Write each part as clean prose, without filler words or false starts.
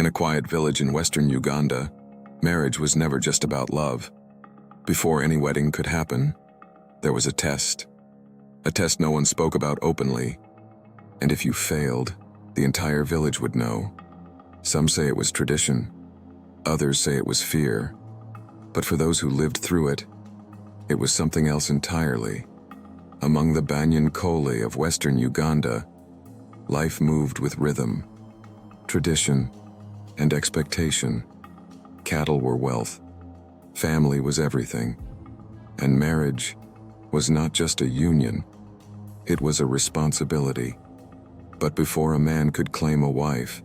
In a quiet village in western Uganda, marriage was never just about love. Before any wedding could happen, there was a test. A test no one spoke about openly. And if you failed, the entire village would know. Some say it was tradition. Others say it was fear. But for those who lived through it, it was something else entirely. Among the Banyankole of western Uganda, life moved with rhythm, tradition, and expectation. Cattle were wealth. Family was everything. And marriage was not just a union, it was a responsibility. But before a man could claim a wife,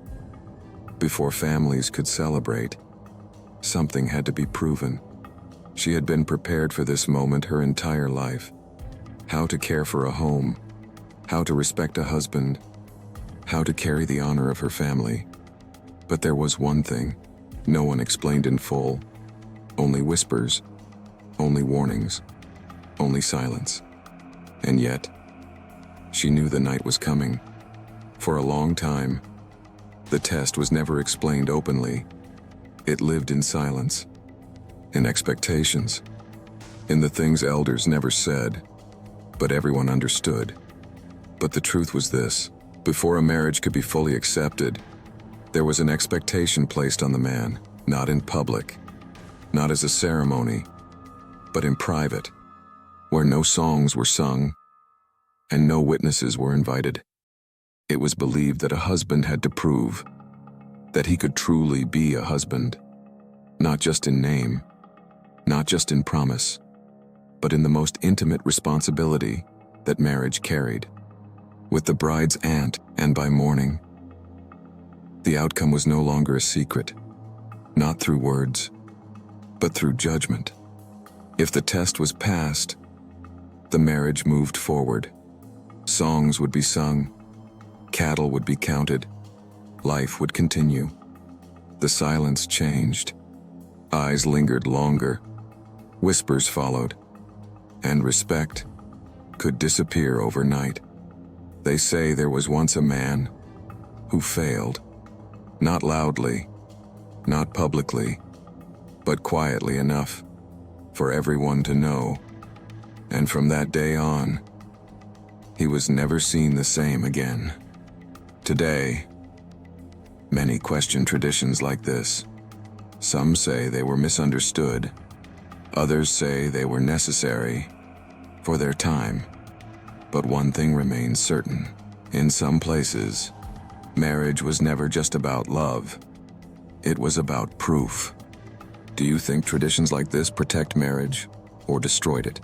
before families could celebrate, something had to be proven. She had been prepared for this moment her entire life. How to care for a home, how to respect a husband, how to carry the honor of her family. But there was one thing no one explained in full. Only whispers, only warnings, only silence. And yet, she knew the night was coming. For a long time, the test was never explained openly. It lived in silence, in expectations, in the things elders never said, but everyone understood. But the truth was this: before a marriage could be fully accepted, there was an expectation placed on the man, not in public, not as a ceremony, but in private, where no songs were sung and no witnesses were invited. It was believed that a husband had to prove that he could truly be a husband, not just in name, not just in promise, but in the most intimate responsibility that marriage carried. With the bride's aunt and by morning, the outcome was no longer a secret, not through words, but through judgment. If the test was passed, the marriage moved forward. Songs would be sung, cattle would be counted, life would continue. The silence changed. Eyes lingered longer, whispers followed, and respect could disappear overnight. They say there was once a man who failed, not loudly, not publicly, but quietly enough for everyone to know. And from that day on, he was never seen the same again. Today, many question traditions like this. Some say they were misunderstood. Others say they were necessary for their time. But one thing remains certain. In some places, marriage was never just about love. It was about proof. Do you think traditions like this protect marriage or destroyed it?